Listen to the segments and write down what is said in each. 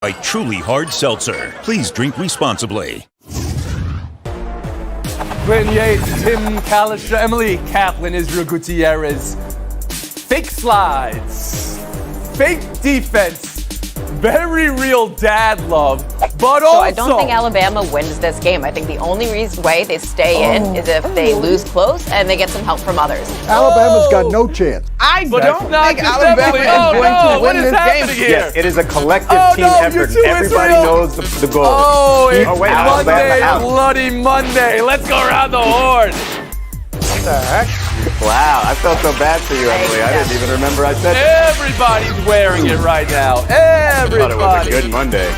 By Truly Hard Seltzer. Please drink responsibly. Clinton Yates, Tim Kalisha, Emily Kaplan, Israel Gutierrez. Fake slides, fake defense, very real dad love, but also... So I don't think Alabama wins this game. I think the only way they stay in is if they lose close and they get some help from others. Alabama's got no chance. I don't think Alabama is going to win this game. Here? Yes, it is a collective team effort. Too, Everybody Israel. knows the goal. Oh, it's wait, Monday, out. Bloody Monday. Let's go around the horn. What the heck? Wow, I felt so bad for you, Emily. I didn't even remember I said Everybody's wearing it right now. I thought Everybody. it was a good Monday.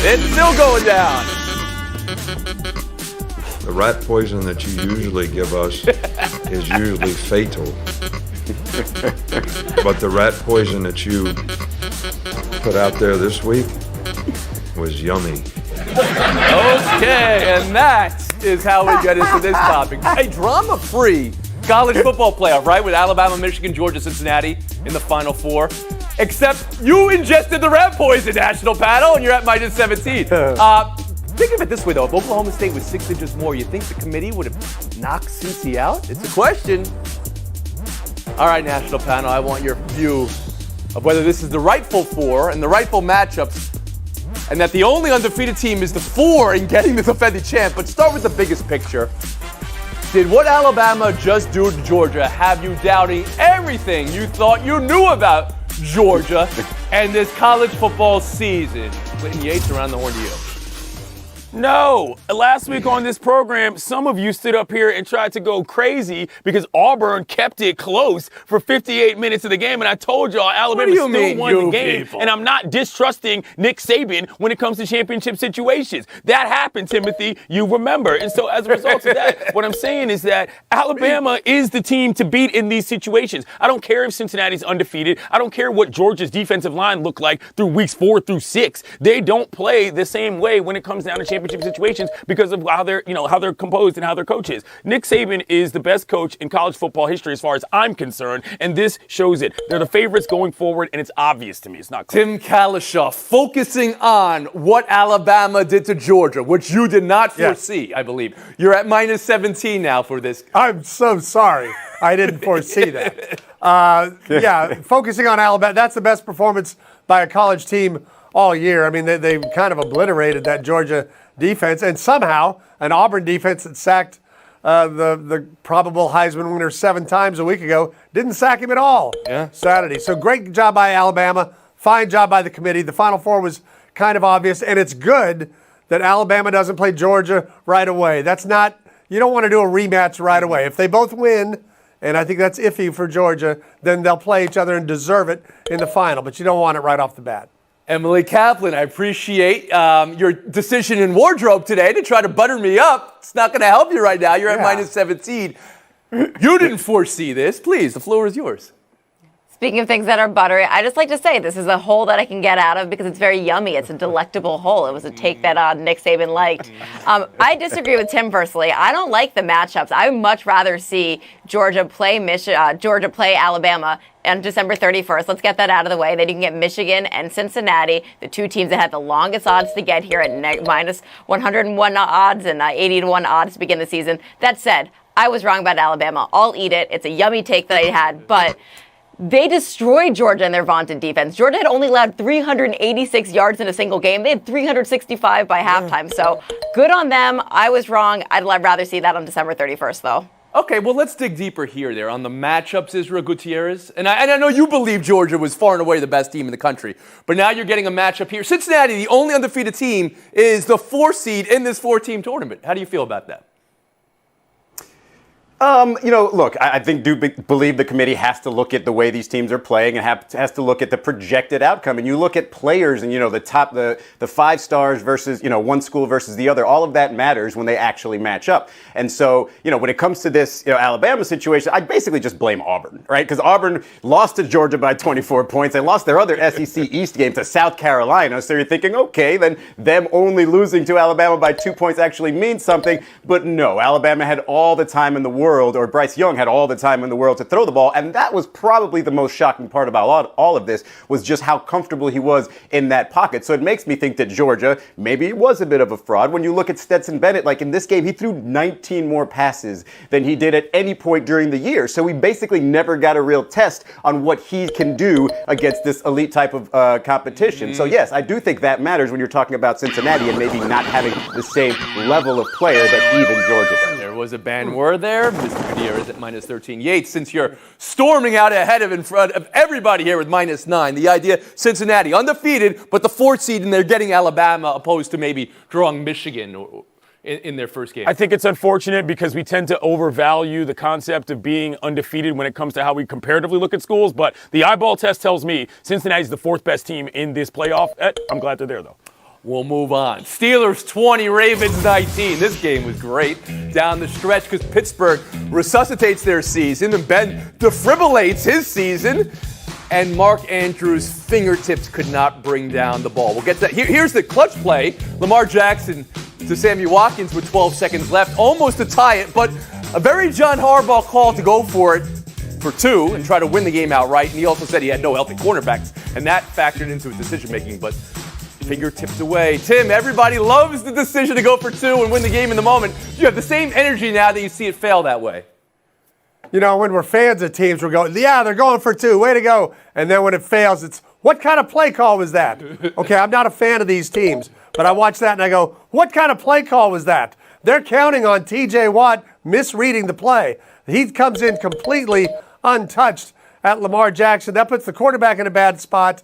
It's still going down. The rat poison that you usually give us is usually fatal. But the rat poison that you put out there this week was yummy. Okay, and that is how we get into this topic. A drama-free college football playoff, right? With Alabama, Michigan, Georgia, Cincinnati in the Final Four. Except you ingested the rat poison, national panel, and you're at minus 17. Think of it this way, though. If Oklahoma State was 6 inches more, you think the committee would have knocked Cincy out? It's a question. All right, national panel, I want your view of whether this is the rightful 4 and the rightful matchups, and that the only undefeated team is the 4 in getting the defending champ. But start with the biggest picture. Did what Alabama just do to Georgia have you doubting everything you thought you knew about Georgia and this college football season? Clinton Yates, around the horn to you. No. Last week on this program, some of you stood up here and tried to go crazy because Auburn kept it close for 58 minutes of the game. And I told y'all Alabama still won the game. People? And I'm not distrusting Nick Saban when it comes to championship situations. That happened, Timothy. You remember. And so as a result of that, what I'm saying is that Alabama is the team to beat in these situations. I don't care if Cincinnati's undefeated. I don't care what Georgia's defensive line looked like through weeks 4 through 6. They don't play the same way when it comes down to championship situations because of how they're composed and how their coach is. Nick Saban is the best coach in college football history as far as I'm concerned, and this shows it. They're the favorites going forward, and it's obvious to me. It's not clear. Tim Kalisha, focusing on what Alabama did to Georgia, which you did not foresee, I believe. You're at minus 17 now for this. I'm so sorry. I didn't foresee that. Focusing on Alabama, that's the best performance by a college team all year. I mean, they kind of obliterated that Georgia defense, and somehow an Auburn defense that sacked the probable Heisman winner 7 times a week ago didn't sack him at all Saturday. So great job by Alabama. Fine job by the committee. The Final Four was kind of obvious, and it's good that Alabama doesn't play Georgia right away. You don't want to do a rematch right away. If they both win, and I think that's iffy for Georgia, then they'll play each other and deserve it in the final, but you don't want it right off the bat. Emily Kaplan, I appreciate your decision in wardrobe today to try to butter me up. It's not going to help you right now. You're at minus 17. You didn't foresee this. Please, the floor is yours. Speaking of things that are buttery, I just like to say this is a hole that I can get out of because it's very yummy. It's a delectable hole. It was a take that Nick Saban liked. I disagree with Tim personally. I don't like the matchups. I would much rather see Georgia play Alabama on December 31st. Let's get that out of the way. Then you can get Michigan and Cincinnati, the 2 teams that had the longest odds to get here at minus 101 odds and 80-1 odds to begin the season. That said, I was wrong about Alabama. I'll eat it. It's a yummy take that I had, but they destroyed Georgia in their vaunted defense. Georgia had only allowed 386 yards in a single game. They had 365 by halftime. So good on them. I was wrong. I'd rather see that on December 31st, though. Okay, well, let's dig deeper here on the matchups, Israel Gutierrez. And I know you believe Georgia was far and away the best team in the country, but now you're getting a matchup here. Cincinnati, the only undefeated team, is the 4 seed in this 4-team tournament. How do you feel about that? Look, I think believe the committee has to look at the way these teams are playing and has to look at the projected outcome. And you look at players and, the 5 stars versus, one school versus the other. All of that matters when they actually match up. And so, when it comes to this, Alabama situation, I basically just blame Auburn, right? Because Auburn lost to Georgia by 24 points. They lost their other SEC East game to South Carolina. So you're thinking, okay, then them only losing to Alabama by 2 points actually means something. But no, Alabama had all the time in the world world, or Bryce Young had all the time in the world to throw the ball. And that was probably the most shocking part about all of this, was just how comfortable he was in that pocket. So it makes me think that Georgia, maybe it was a bit of a fraud. When you look at Stetson Bennett, like in this game, he threw 19 more passes than he did at any point during the year. So we basically never got a real test on what he can do against this elite type of competition. So yes, I do think that matters when you're talking about Cincinnati and maybe not having the same level of player that even Georgia does. There was a banned word there. Mr. Padilla is at minus 13. Yates, since you're storming out ahead of in front of everybody here with minus 9, the idea Cincinnati undefeated, but the 4th seed, and they're getting Alabama opposed to maybe drawing Michigan in their first game. I think it's unfortunate because we tend to overvalue the concept of being undefeated when it comes to how we comparatively look at schools. But the eyeball test tells me Cincinnati's the 4th best team in this playoff. I'm glad they're there, though. We'll move on. Steelers 20, Ravens 19. This game was great down the stretch because Pittsburgh resuscitates their season and Ben defibrillates his season. And Mark Andrews' fingertips could not bring down the ball. We'll get to that. Here's the clutch play. Lamar Jackson to Sammy Watkins with 12 seconds left, almost to tie it, but a very John Harbaugh call to go for it for 2 and try to win the game outright. And he also said he had no healthy cornerbacks, and that factored into his decision-making, but fingertips away. Tim, everybody loves the decision to go for 2 and win the game in the moment. You have the same energy now that you see it fail that way. You know, when we're fans of teams, we're going, yeah, they're going for 2, way to go. And then when it fails, it's, what kind of play call was that? Okay, I'm not a fan of these teams, but I watch that and I go, what kind of play call was that? They're counting on T.J. Watt misreading the play. He comes in completely untouched at Lamar Jackson. That puts the quarterback in a bad spot.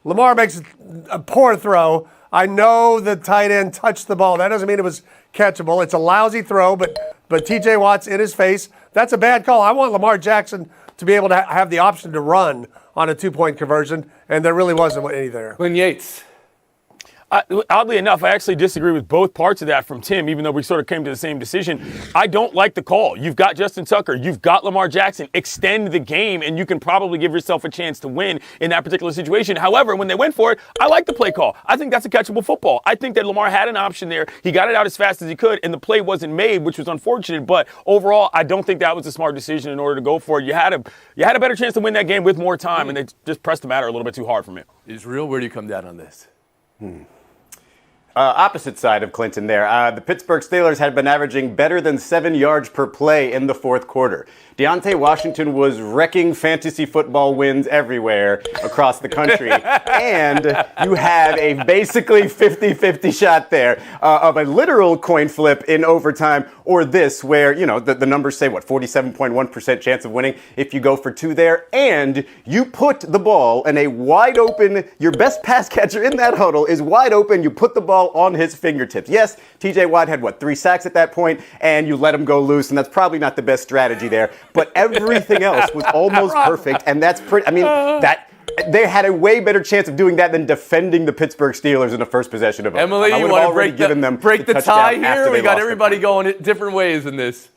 Lamar makes a poor throw. I know the tight end touched the ball. That doesn't mean it was catchable. It's a lousy throw, but T.J. Watt's in his face. That's a bad call. I want Lamar Jackson to be able to have the option to run on a 2-point conversion, and there really wasn't any there. Glenn Yates. Oddly enough, I actually disagree with both parts of that from Tim, even though we sort of came to the same decision. I don't like the call. You've got Justin Tucker. You've got Lamar Jackson. Extend the game, and you can probably give yourself a chance to win in that particular situation. However, when they went for it, I like the play call. I think that's a catchable football. I think that Lamar had an option there. He got it out as fast as he could, and the play wasn't made, which was unfortunate. But overall, I don't think that was a smart decision in order to go for it. You had a better chance to win that game with more time, and they just pressed the matter a little bit too hard for me. Israel, where do you come down on this? Opposite side of Clinton there. The Pittsburgh Steelers had been averaging better than 7 yards per play in the 4th quarter. Deontay Washington was wrecking fantasy football wins everywhere across the country. And you have a basically 50-50 shot there of a literal coin flip in overtime, or this where, you know, the numbers say, 47.1% chance of winning if you go for 2 there. And you put the ball in a wide open, your best pass catcher in that huddle is wide open. You put the ball on his fingertips. Yes, TJ Watt had 3 sacks at that point, and you let him go loose, and that's probably not the best strategy there. But everything else was almost perfect, and that's pretty. I mean, that they had a way better chance of doing that than defending the Pittsburgh Steelers in the first possession of it. Emily, you want to break the tie here? We got everybody going different ways in this.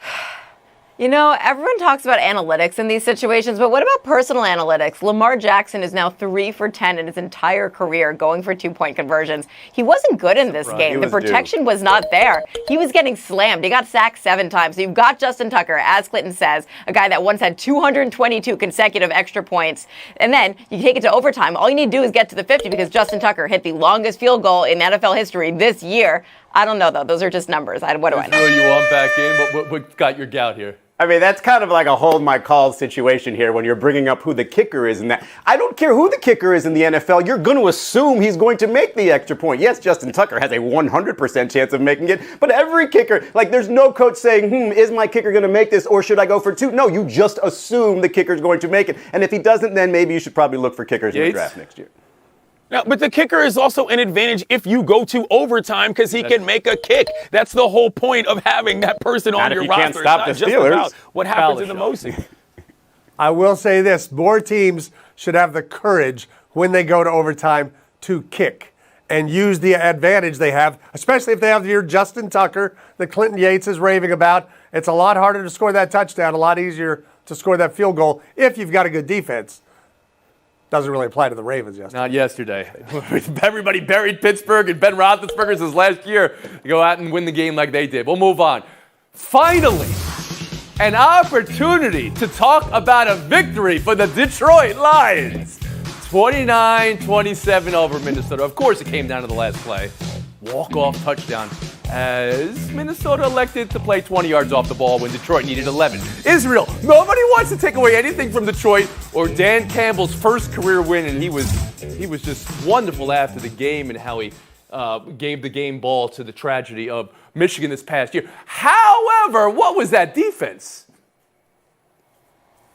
You know, everyone talks about analytics in these situations, but what about personal analytics? Lamar Jackson is now 3 for 10 in his entire career going for 2-point conversions. He wasn't good in this game. The protection was not there. He was getting slammed. He got sacked 7 times. So you've got Justin Tucker, as Clinton says, a guy that once had 222 consecutive extra points. And then you take it to overtime. All you need to do is get to the 50 because Justin Tucker hit the longest field goal in NFL history this year. I don't know, though. Those are just numbers. What do I know? You want back in? What got your gout here? I mean, that's kind of like a hold my call situation here when you're bringing up who the kicker is. And that I don't care who the kicker is in the NFL. You're going to assume he's going to make the extra point. Yes, Justin Tucker has a 100% chance of making it. But every kicker, there's no coach saying, is my kicker going to make this or should I go for 2? No, you just assume the kicker's going to make it. And if he doesn't, then maybe you should probably look for kickers in the draft next year. No, but the kicker is also an advantage if you go to overtime because he can make a kick. That's the whole point of having that person on your roster. Can't stop it's the not Steelers. just about what happens in the most. I will say this. More teams should have the courage when they go to overtime to kick and use the advantage they have, especially if they have your Justin Tucker that Clinton Yates is raving about. It's a lot harder to score that touchdown, a lot easier to score that field goal if you've got a good defense. Doesn't really apply to the Ravens yesterday. Not yesterday. Everybody buried Pittsburgh, and Ben Roethlisberger's his last year to go out and win the game like they did. We'll move on. Finally, an opportunity to talk about a victory for the Detroit Lions. 29-27 over Minnesota. Of course, it came down to the last play. Walk-off touchdown as Minnesota elected to play 20 yards off the ball when Detroit needed 11. Israel, nobody wants to take away anything from Detroit or Dan Campbell's first career win, and he was just wonderful after the game and how he gave the game ball to the tragedy of Michigan this past year. However, what was that defense?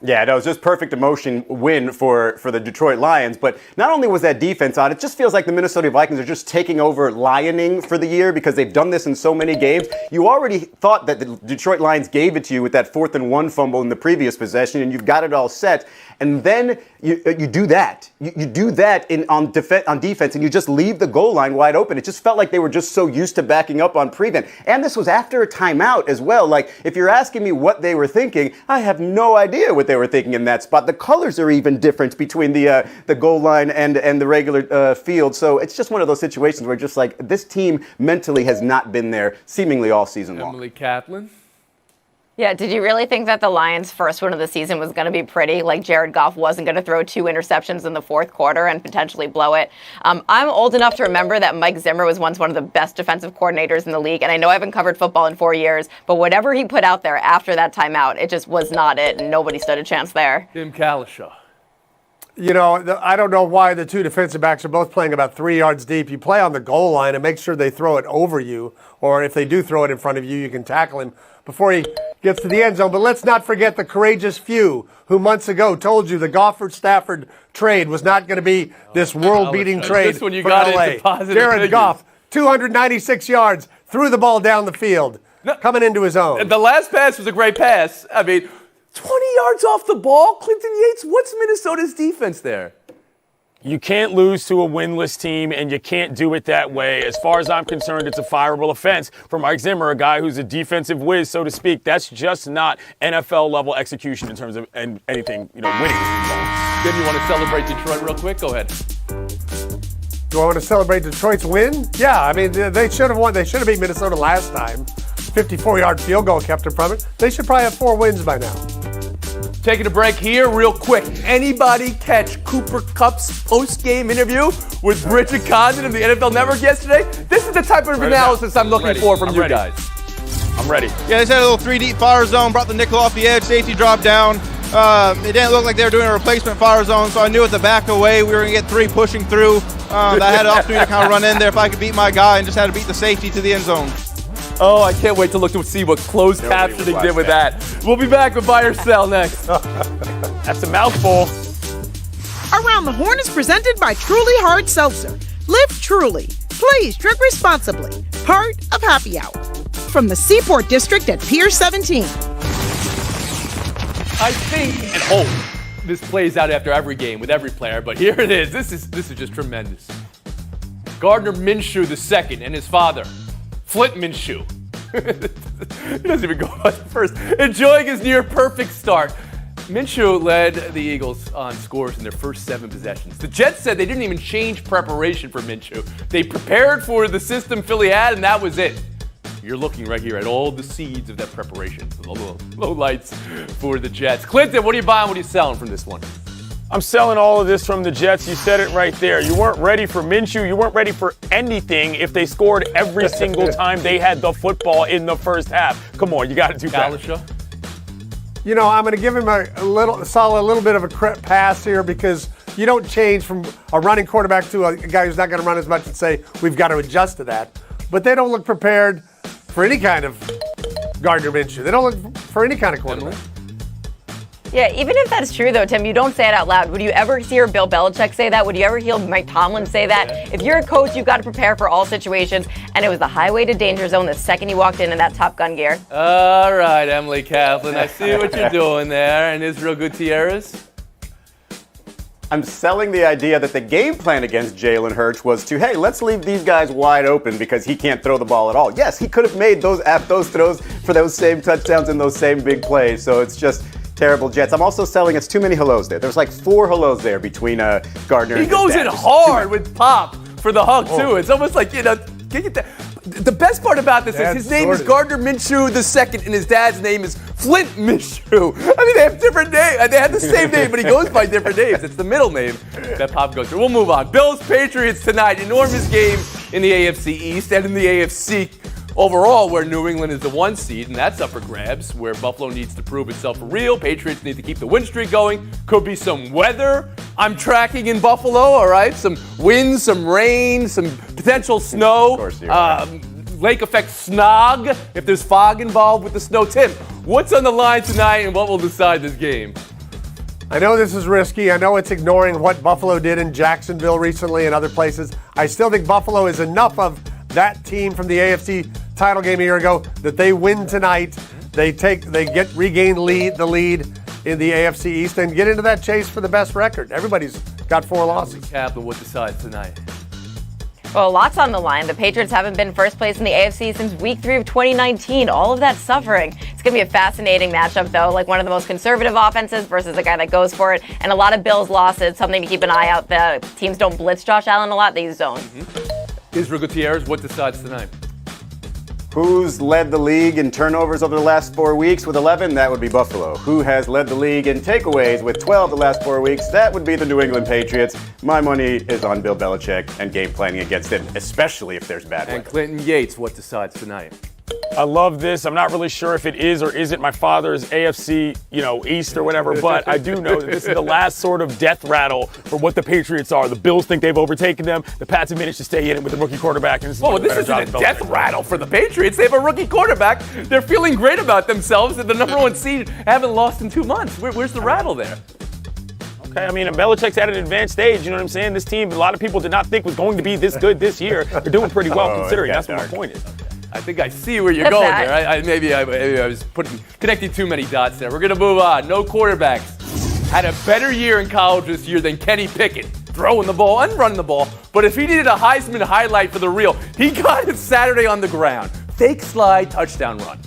Yeah, no, it was just perfect emotion win for the Detroit Lions. But not only was that defense on, it just feels like the Minnesota Vikings are just taking over lioning for the year because they've done this in so many games. You already thought that the Detroit Lions gave it to you with that 4th and 1 fumble in the previous possession, and you've got it all set. And then you do that. You do that on defense, and you just leave the goal line wide open. It just felt like they were just so used to backing up on prevent. And this was after a timeout as well. Like, if you're asking me what they were thinking, I have no idea what they were thinking in that spot. The colors are even different between the goal line and the regular field. So it's just one of those situations where just like this team mentally has not been there seemingly all season long. Emily Kaplan. Yeah, did you really think that the Lions' first win of the season was going to be pretty? Like Jared Goff wasn't going to throw 2 interceptions in the 4th quarter and potentially blow it? I'm old enough to remember that Mike Zimmer was once one of the best defensive coordinators in the league, and I know I haven't covered football in 4 years, but whatever he put out there after that timeout, it just was not it, and nobody stood a chance there. Tim Kalishaw. You know, I don't know why the two defensive backs are both playing about 3 yards deep. You play on the goal line and make sure they throw it over you, or if they do throw it in front of you, you can tackle him before he gets to the end zone. But let's not forget the courageous few who months ago told you the Gofford-Stafford trade was not going to be this world-beating trade this one you for got LA. into positive Jared figures. Goff, 296 yards, threw the ball down the field, coming into his own. The last pass was a great pass. I mean, 20 yards off the ball, Clinton Yates. What's Minnesota's defense there? You can't lose to a winless team, and you can't do it that way. As far as I'm concerned, it's a fireable offense for Mike Zimmer, a guy who's a defensive whiz, so to speak. That's just not NFL-level execution in terms of anything, winning this football. Then you want to celebrate Detroit real quick? Go ahead. Do I want to celebrate Detroit's win? Yeah, I mean, they should have won. They should have beat Minnesota last time. 54-yard field goal kept them from it. They should probably have 4 wins by now. Taking a break here real quick. Anybody catch Cooper Kupp's post-game interview with Bridget Condon of the NFL Network yesterday? This is the type of analysis I'm looking for from you guys. I'm ready. Yeah, they set a little 3-deep fire zone, brought the nickel off the edge, safety dropped down. It didn't look like they were doing a replacement fire zone, so I knew with the back away we were going to get 3 pushing through. I had an opportunity to kind of run in there if I could beat my guy and just had to beat the safety to the end zone. Oh, I can't wait to look to see what closed captioning did with that. We'll be back with Buy or Sell next. That's a mouthful. Around the Horn is presented by Truly Hard Seltzer. Live truly. Please drink responsibly. Part of Happy Hour. From the Seaport District at Pier 17. I think and hope this plays out after every game with every player, but here it is. This is just tremendous. Gardner Minshew II and his father, Flint Minshew. He doesn't even go out first. Enjoying his near-perfect start. Minshew led the Eagles on scores in their first 7 possessions. The Jets said they didn't even change preparation for Minshew. They prepared for the system Philly had, and that was it. You're looking right here at all the seeds of that preparation. The low lights for the Jets. Clinton, what are you buying? What are you selling from this one? I'm selling all of this from the Jets. You said it right there. You weren't ready for Minshew. You weren't ready for anything if they scored every single time they had the football in the first half. Come on, you got to do better. You know, I'm going to give him a little bit of a pass here because you don't change from a running quarterback to a guy who's not going to run as much and say, we've got to adjust to that. But they don't look prepared for any kind of Gardner Minshew. They don't look for any kind of quarterback. Yeah, even if that's true, though, Tim, you don't say it out loud. Would you ever hear Bill Belichick say that? Would you ever hear Mike Tomlin say that? If you're a coach, you've got to prepare for all situations, and it was the highway to danger zone the second you walked in that Top Gun gear. All right, Emily Kaplan, I see what you're doing there. And Israel Gutierrez? I'm selling the idea that the game plan against Jalen Hurts was to, hey, let's leave these guys wide open because he can't throw the ball at all. Yes, he could have made those throws for those same touchdowns and those same big plays, so it's just terrible Jets. I'm also selling it's too many hellos there. There's like 4 hellos there between Gardner and He goes in hard with Pop for the hug, too. It's almost like, the best part about this is his name is Gardner Minshew II, and his dad's name is Flint Minshew. I mean, they have different names. They have the same name, but he goes by different names. It's the middle name that Pop goes through. We'll move on. Bills, Patriots tonight. Enormous game in the AFC East and in the AFC overall, where New England is the 1 seed, and that's up for grabs, where Buffalo needs to prove itself for real. Patriots need to keep the win streak going. Could be some weather I'm tracking in Buffalo, all right? Some wind, some rain, some potential snow. Of course you are. Lake effect snog, if there's fog involved with the snow. Tim, what's on the line tonight and what will decide this game? I know this is risky. I know it's ignoring what Buffalo did in Jacksonville recently and other places. I still think Buffalo is enough of that team from the AFC title game a year ago that they win tonight. They regain the lead in the AFC East and get into that chase for the best record. Everybody's got 4 losses. Recap of what decides tonight. Well, lots on the line. The Patriots haven't been first place in the AFC since week 3 of 2019. All of that suffering. It's going to be a fascinating matchup, though. Like one of the most conservative offenses versus a guy that goes for it. And a lot of Bills losses. Something to keep an eye out. The teams don't blitz Josh Allen a lot. They use zone. Israel Gutierrez, what decides tonight? Who's led the league in turnovers over the last 4 weeks with 11? That would be Buffalo. Who has led the league in takeaways with 12 the last 4 weeks? That would be the New England Patriots. My money is on Bill Belichick and game planning against him, especially if there's bad weather. And Clinton Yates, what decides tonight? I love this. I'm not really sure if it is or isn't my father's AFC, East or whatever, but I do know that this is the last sort of death rattle for what the Patriots are. The Bills think they've overtaken them. The Pats have managed to stay in it with the rookie quarterback. And this isn't a death rattle for the Patriots. They have a rookie quarterback. They're feeling great about themselves. They're the number 1 seed. Haven't lost in 2 months. Where's the rattle there? Okay, I mean, Belichick's at an advanced stage, you know what I'm saying? This team, a lot of people did not think was going to be this good this year. They're doing pretty well considering. That's what my point is. I think I see where you're going there. Maybe I was connecting too many dots there. We're going to move on. No quarterbacks had a better year in college this year than Kenny Pickett, throwing the ball and running the ball. But if he needed a Heisman highlight for the real, he got it Saturday on the ground. Fake slide, touchdown run.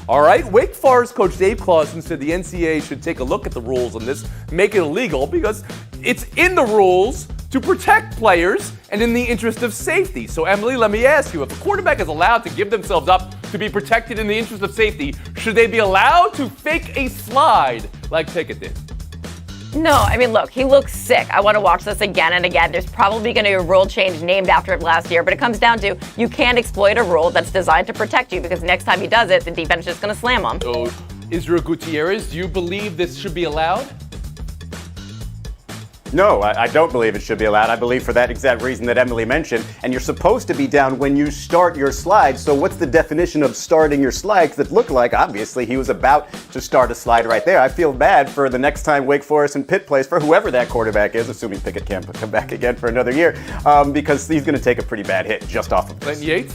All right, Wake Forest coach Dave Clawson said the NCAA should take a look at the rules on this, make it illegal, because it's in the rules to protect players and in the interest of safety. So, Emily, let me ask you, if a quarterback is allowed to give themselves up to be protected in the interest of safety, should they be allowed to fake a slide like Pickett did? No, I mean, look, he looks sick. I want to watch this again and again. There's probably going to be a rule change named after it last year, but it comes down to you can't exploit a rule that's designed to protect you because next time he does it, the defense is just going to slam him. So, Israel Gutierrez, do you believe this should be allowed? No, I don't believe it should be allowed. I believe for that exact reason that Emily mentioned. And you're supposed to be down when you start your slide. So what's the definition of starting your slide? Because it looked like, obviously, he was about to start a slide right there. I feel bad for the next time Wake Forest and Pitt plays for whoever that quarterback is, assuming Pickett can't come back again for another year, because he's going to take a pretty bad hit just off of this. Clinton Yates?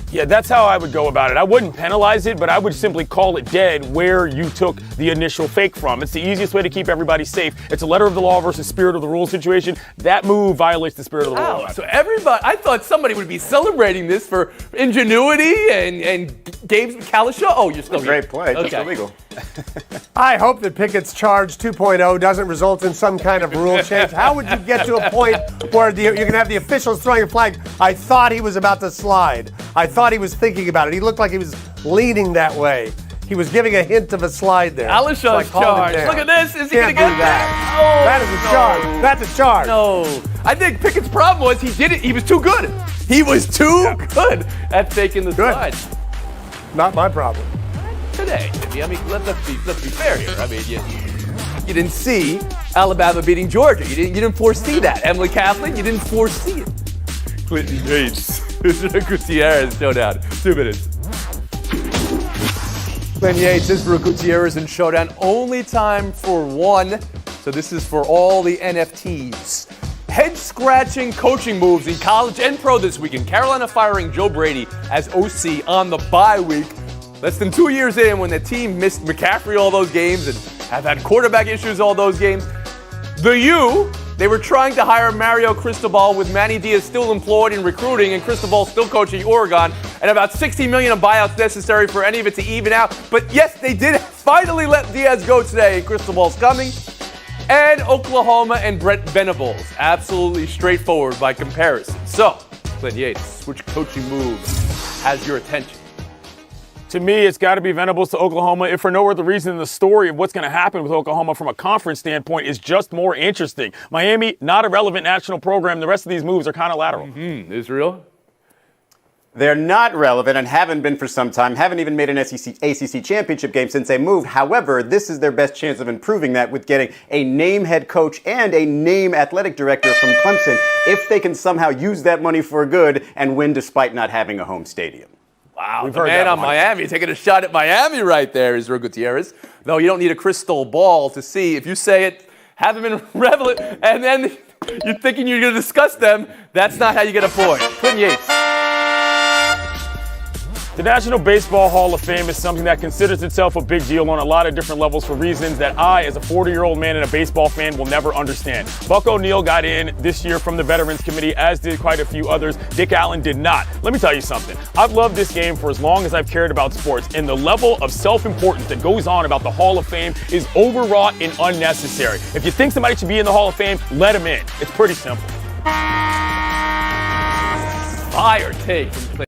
Yeah, that's how I would go about it. I wouldn't penalize it, but I would simply call it dead where you took the initial fake from. It's the easiest way to keep everybody safe. It's a letter of the law versus spirit of the rule situation. That move violates the spirit of the rule. So everybody, I thought somebody would be celebrating this for ingenuity and Gabe's McAllister. Oh, you're still Great play, just Okay. illegal. I hope that Pickett's charge 2.0 doesn't result in some kind of rule change. How would you get to a point where you can have the officials throwing a flag? I thought he was about to slide. I thought he was thinking about it. He looked like he was leaning that way. He was giving a hint of a slide there. Allison's charge. Look at this. Is he going to get that? Oh, that is a charge. That's a charge. No. I think Pickett's problem was he did it. He was too good. He was too good at faking the slide. Not my problem. Today. I mean, let's be fair here. I mean, you didn't see Alabama beating Georgia. You didn't foresee that. Emily Kaplan, you didn't foresee it. Clinton Yates. Gutierrez showdown. 2 minutes. Clinton Yates, Israel Gutierrez in showdown. Only time for one. So this is for all the NFTs. Head-scratching coaching moves in college and pro this weekend. Carolina firing Joe Brady as OC on the bye week. Less than 2 years in, when the team missed McCaffrey all those games and have had quarterback issues all those games. They were trying to hire Mario Cristobal with Manny Diaz still employed in recruiting and Cristobal still coaching Oregon, and about $60 million of buyouts necessary for any of it to even out. But yes, they did finally let Diaz go today. Cristobal's coming. And Oklahoma and Brett Venables. Absolutely straightforward by comparison. So, Clinton Yates, which coaching move has your attention? To me, it's got to be Venables to Oklahoma, if for no other reason than the story of what's going to happen with Oklahoma from a conference standpoint is just more interesting. Miami, not a relevant national program. The rest of these moves are kind of lateral. Israel? They're not relevant and haven't been for some time, haven't even made an ACC championship game since they moved. However, this is their best chance of improving that with getting a name head coach and a name athletic director from Clemson if they can somehow use that money for good and win despite not having a home stadium. Wow, the man on Miami taking a shot at Miami right there, Israel Gutierrez. Though you don't need a crystal ball to see. If you say it, have them in relevant, and then you're thinking you're going to discuss them, that's not how you get a point. Clinton Yates. The National Baseball Hall of Fame is something that considers itself a big deal on a lot of different levels for reasons that I, as a 40-year-old man and a baseball fan, will never understand. Buck O'Neil got in this year from the Veterans Committee, as did quite a few others. Dick Allen did not. Let me tell you something. I've loved this game for as long as I've cared about sports, and the level of self-importance that goes on about the Hall of Fame is overwrought and unnecessary. If you think somebody should be in the Hall of Fame, let him in. It's pretty simple. Fire take from Clinton.